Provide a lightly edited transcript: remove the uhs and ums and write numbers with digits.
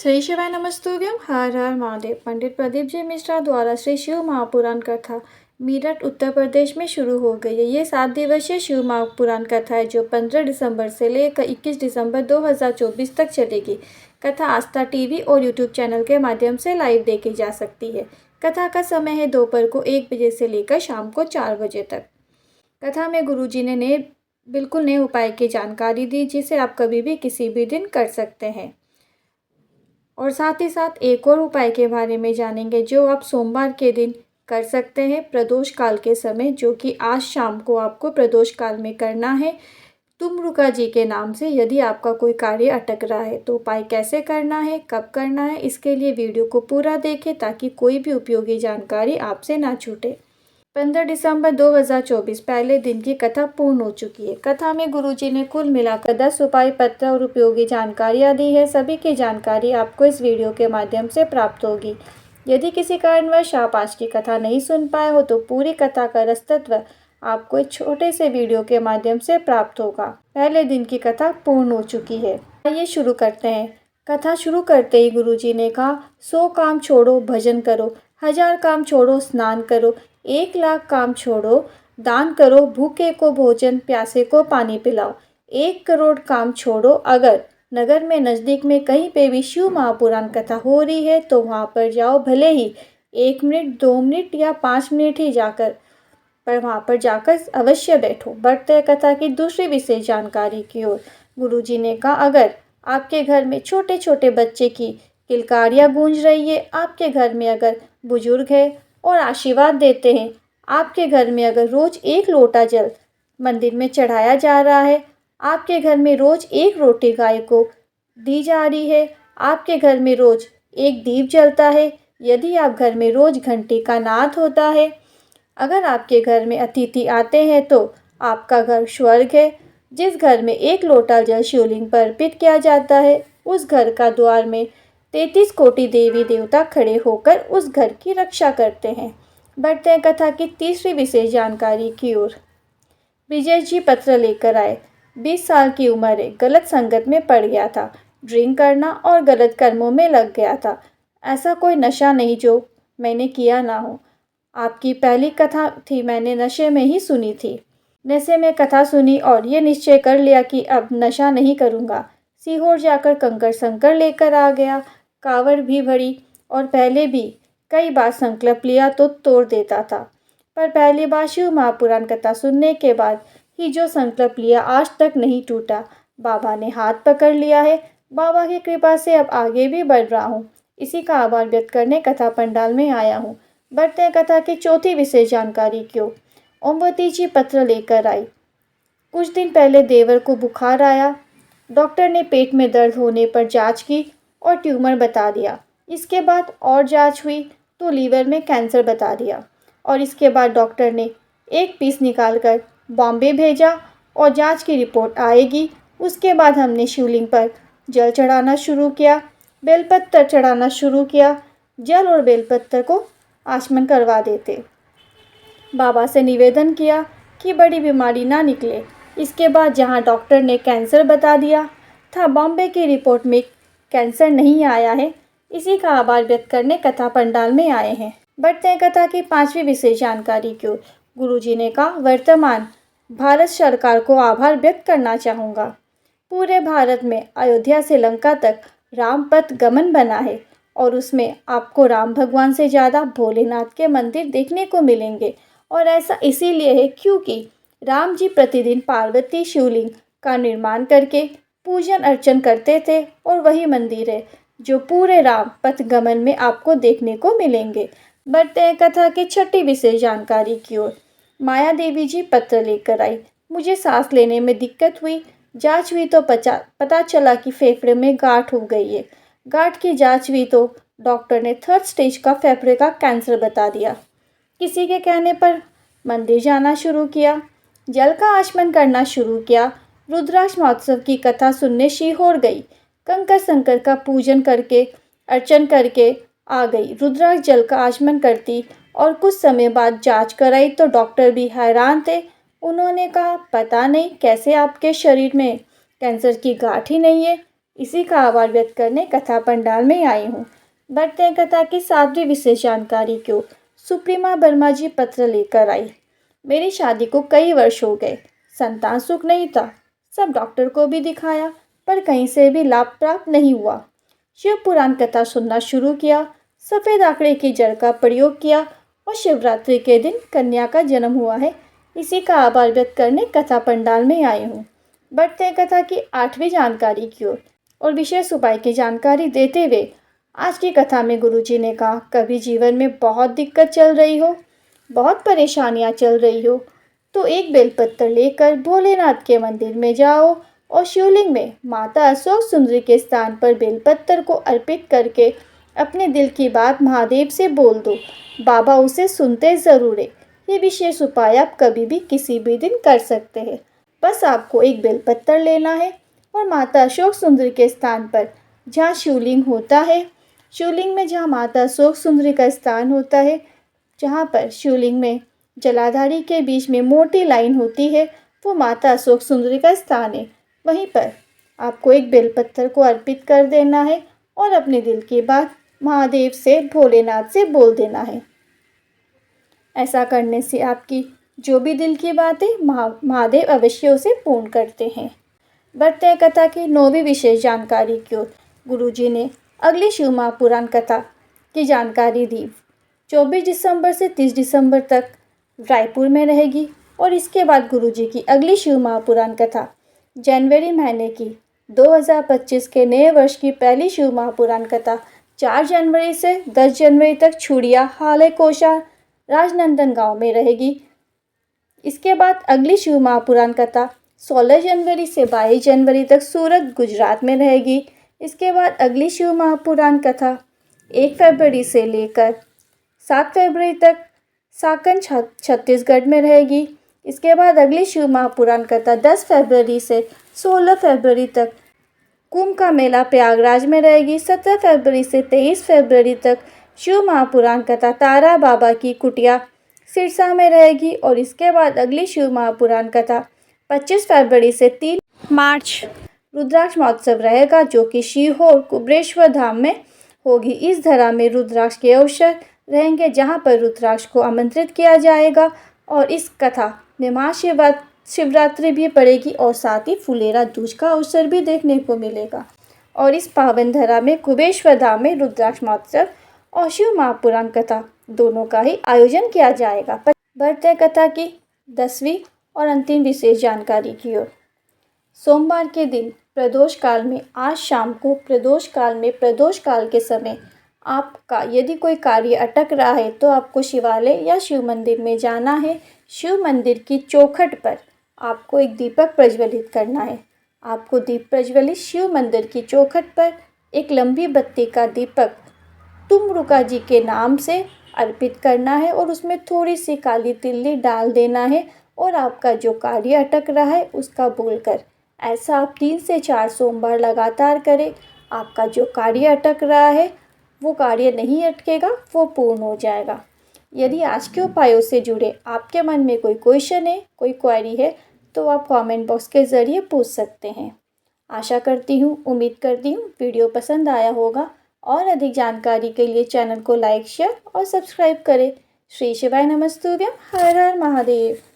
श्री शिवाय नमस्तुभ्यम। हर हर महादेव। पंडित प्रदीप जी मिश्रा द्वारा श्री शिव महापुराण कथा मेरठ उत्तर प्रदेश में शुरू हो गई है। ये 7 दिवसीय शिव महापुराण कथा है जो 15 दिसंबर से लेकर 21 दिसंबर 2024 तक चलेगी। कथा आस्था टीवी और यूट्यूब चैनल के माध्यम से लाइव देखी जा सकती है। कथा का समय है दोपहर को 1 बजे से लेकर शाम को 4 बजे तक। कथा में गुरुजी ने बिल्कुल नए उपाय की जानकारी दी जिसे आप कभी भी किसी भी दिन कर सकते हैं। और साथ ही साथ एक और उपाय के बारे में जानेंगे जो आप सोमवार के दिन कर सकते हैं प्रदोष काल के समय, जो कि आज शाम को आपको प्रदोष काल में करना है तुमरुका जी के नाम से। यदि आपका कोई कार्य अटक रहा है तो उपाय कैसे करना है, कब करना है, इसके लिए वीडियो को पूरा देखें ताकि कोई भी उपयोगी जानकारी आपसे ना छूटे। 15 दिसंबर 2024 पहले दिन की कथा पूर्ण हो चुकी है। कथा में गुरुजी ने कुल मिलाकर 10 उपाय पत्र और उपयोगी जानकारियाँ दी है। सभी की जानकारी आपको इस वीडियो के माध्यम से प्राप्त होगी। यदि किसी कारणवश आप आज की कथा नहीं सुन पाए हो तो पूरी कथा का रसतत्व आपको एक छोटे से वीडियो के माध्यम से प्राप्त होगा। पहले दिन की कथा पूर्ण हो चुकी है। आइए शुरू करते हैं। कथा शुरू करते ही गुरुजी ने कहा, 100 काम छोड़ो भजन करो, 1000 काम छोड़ो स्नान करो, 1 लाख काम छोड़ो दान करो, भूखे को भोजन प्यासे को पानी पिलाओ, 1 करोड़ काम छोड़ो अगर नगर में नज़दीक में कहीं पे भी शिव महापुराण कथा हो रही है तो वहाँ पर जाओ, भले ही 1 मिनट 2 मिनट या 5 मिनट ही जाकर, पर वहाँ पर जाकर अवश्य बैठो। बढ़ते हैं कथा की दूसरी विशेष जानकारी की ओर। गुरुजी ने कहा, अगर आपके घर में छोटे छोटे बच्चे की किलकारियाँ गूंज रही है, आपके घर में अगर बुजुर्ग है और आशीर्वाद देते हैं, आपके घर में अगर रोज 1 लोटा जल मंदिर में चढ़ाया जा रहा है, आपके घर में रोज 1 रोटी गाय को दी जा रही है, आपके घर में रोज 1 दीप जलता है, यदि आप घर में रोज घंटी का नाद होता है, अगर आपके घर में अतिथि आते हैं तो आपका घर स्वर्ग है। जिस घर में 1 लोटा जल शिवलिंग पर अर्पित किया जाता है उस घर का द्वार में 33 कोटि देवी देवता खड़े होकर उस घर की रक्षा करते हैं। बढ़ते हैं कथा की तीसरी विशेष जानकारी की ओर। विजय जी पत्र लेकर आए। 20 साल की उम्र है, गलत संगत में पड़ गया था, ड्रिंक करना और गलत कर्मों में लग गया था। ऐसा कोई नशा नहीं जो मैंने किया ना हो। आपकी पहली कथा थी, मैंने नशे में ही सुनी थी। नशे में कथा सुनी और ये निश्चय कर लिया कि अब नशा नहीं करूँगा। सीहोर जाकर कंकड़ संकड़ लेकर आ गया, कावड़ भी भरी और पहले भी कई बार संकल्प लिया तो तोड़ देता था, पर पहली बार शिव महापुराण कथा सुनने के बाद ही जो संकल्प लिया आज तक नहीं टूटा। बाबा ने हाथ पकड़ लिया है, बाबा की कृपा से अब आगे भी बढ़ रहा हूँ। इसी का आभार व्यक्त करने कथा पंडाल में आया हूँ। बढ़ते हैं कथा की चौथी विशेष जानकारी की ओर। ओमवती जी पत्र लेकर आई। कुछ दिन पहले देवर को बुखार आया। डॉक्टर ने पेट में दर्द होने पर जांच की और ट्यूमर बता दिया। इसके बाद और जांच हुई तो लीवर में कैंसर बता दिया और इसके बाद डॉक्टर ने एक पीस निकालकर बॉम्बे भेजा और जांच की रिपोर्ट आएगी। उसके बाद हमने शिवलिंग पर जल चढ़ाना शुरू किया, बेलपत्र चढ़ाना शुरू किया। जल और बेलपत्र को आचमन करवा देते। बाबा से निवेदन किया कि बड़ी बीमारी ना निकले। इसके बाद जहां डॉक्टर ने कैंसर बता दिया था, बॉम्बे की रिपोर्ट में कैंसर नहीं आया है। इसी का आभार व्यक्त करने कथा पंडाल में आए हैं। बढ़ते हैं कथा की 5वीं विशेष जानकारी की ओर। गुरुजी ने कहा, वर्तमान भारत सरकार को आभार व्यक्त करना चाहूँगा। पूरे भारत में अयोध्या से लंका तक रामपथ गमन बना है और उसमें आपको राम भगवान से ज़्यादा भोलेनाथ के मंदिर देखने को मिलेंगे। और ऐसा इसीलिए है क्योंकि राम जी प्रतिदिन पार्वती शिवलिंग का निर्माण करके पूजन अर्चन करते थे और वही मंदिर है जो पूरे राम पथ गमन में आपको देखने को मिलेंगे। बढ़ते हैं कथा की 6ठी विशेष जानकारी की ओर। माया देवी जी पत्र लेकर आई। मुझे सांस लेने में दिक्कत हुई। जांच हुई तो पता चला कि फेफड़े में गांठ हो गई है। गांठ की जांच हुई तो डॉक्टर ने 3rd स्टेज का फेफड़े का कैंसर बता दिया। किसी के कहने पर मंदिर जाना शुरू किया, जल का आचमन करना शुरू किया। रुद्राक्ष महोत्सव की कथा सुनने सीहोर गई। कंकर संकर का पूजन करके अर्चन करके आ गई। रुद्राक्ष जल का आचमन करती और कुछ समय बाद जांच कराई तो डॉक्टर भी हैरान थे। उन्होंने कहा, पता नहीं कैसे आपके शरीर में कैंसर की गांठ ही नहीं है। इसी का आभार व्यक्त करने कथा पंडाल में आई हूँ। बढ़ते हैं कथा की 7वीं विशेष जानकारी की ओर। सुप्रीमा वर्मा जी पत्र लेकर आई। मेरी शादी को कई वर्ष हो गए, संतान सुख नहीं था। सब डॉक्टर को भी दिखाया पर कहीं से भी लाभ प्राप्त नहीं हुआ। शिव पुराण कथा सुनना शुरू किया, सफ़ेद आंकड़े की जड़ का प्रयोग किया और शिवरात्रि के दिन कन्या का जन्म हुआ है। इसी का आभार व्यक्त करने कथा पंडाल में आई हूँ। बढ़ते हैं कथा की 8वीं जानकारी की ओर और विशेष उपाय की जानकारी देते हुए आज की कथा में गुरुजी ने कहा, कभी जीवन में बहुत दिक्कत चल रही हो, बहुत परेशानियां चल रही हो तो एक बेलपत्र लेकर भोलेनाथ के मंदिर में जाओ और शिवलिंग में माता अशोक सुंदरी के स्थान पर बेलपत्र को अर्पित करके अपने दिल की बात महादेव से बोल दो। बाबा उसे सुनते ज़रूर है। ये विशेष उपाय आप कभी भी किसी भी दिन कर सकते हैं। बस आपको एक बेलपत्र लेना है और माता अशोक सुंदरी के स्थान पर जहाँ शिवलिंग होता है, शिवलिंग में जहाँ माता अशोक सुंदरी का स्थान होता है, जहाँ पर शिवलिंग में जलाधारी के बीच में मोटी लाइन होती है, वो माता अशोक सुंदरी का स्थान है। वहीं पर आपको एक बेलपत्र को अर्पित कर देना है और अपने दिल की बात महादेव से, भोलेनाथ से बोल देना है। ऐसा करने से आपकी जो भी दिल की बात है महादेव अवश्य उसे पूर्ण करते हैं। बढ़ते हैं कथा की 9वीं विशेष जानकारी की ओर। गुरुजी ने अगली शिव महापुराण कथा की जानकारी दी। 24 दिसंबर से 30 दिसंबर तक रायपुर में रहेगी और इसके बाद गुरुजी की अगली शिव महापुराण कथा जनवरी महीने की 2025 के नए वर्ष की पहली शिव महापुराण कथा 4 जनवरी से 10 जनवरी तक छुड़िया हाले कोशा राजनंदन गांव में रहेगी। इसके बाद अगली शिव महापुराण कथा 16 जनवरी से 22 जनवरी तक सूरत गुजरात में रहेगी। इसके बाद अगली शिव महापुराण कथा 1 फरवरी से लेकर 7 फरवरी तक साकन छत्तीसगढ़ में रहेगी। इसके बाद अगली शिव महापुराण कथा 10 फरवरी से 16 फरवरी तक कुंभ का मेला प्रयागराज में रहेगी। 17 फरवरी से 23 फरवरी तक शिव महापुराण कथा तारा बाबा की कुटिया सिरसा में रहेगी और इसके बाद अगली शिव महापुराण कथा 25 फरवरी से 3 मार्च रुद्राक्ष महोत्सव रहेगा, जो कि सीहोर कुबरेश्वर धाम में होगी। इस धरा में रुद्राक्ष के अवसर रहेंगे, जहां पर रुद्राक्ष को आमंत्रित किया जाएगा और इस कथा में महाशिवरात्रि भी पड़ेगी और साथ ही फुलेरा दूज का अवसर भी देखने को मिलेगा। और इस पावन धरा में कुबेश्वर धाम में रुद्राक्ष महोत्सव और शिव महापुराण कथा दोनों का ही आयोजन किया जाएगा। बढ़ते कथा की 10वीं और अंतिम विशेष जानकारी की ओर। सोमवार के दिन प्रदोष काल में, आज शाम को प्रदोष काल के समय आपका यदि कोई कार्य अटक रहा है तो आपको शिवालय या शिव मंदिर में जाना है। शिव मंदिर की चौखट पर आपको एक दीपक प्रज्वलित करना है। आपको दीप प्रज्वलित शिव मंदिर की चौखट पर एक लंबी बत्ती का दीपक तुमरुका जी के नाम से अर्पित करना है और उसमें थोड़ी सी काली तिल्ली डाल देना है और आपका जो कार्य अटक रहा है उसका बोलकर ऐसा आप 3 से 4 सोमवार लगातार करें। आपका जो कार्य अटक रहा है वो कार्य नहीं अटकेगा, वो पूर्ण हो जाएगा। यदि आज के उपायों से जुड़े आपके मन में कोई क्वेश्चन है, कोई क्वेरी है तो आप कमेंट बॉक्स के ज़रिए पूछ सकते हैं। आशा करती हूँ, उम्मीद करती हूँ वीडियो पसंद आया होगा और अधिक जानकारी के लिए चैनल को लाइक, शेयर और सब्सक्राइब करें। श्री शिवाय नमस्तुभ्यम। हर हर महादेव।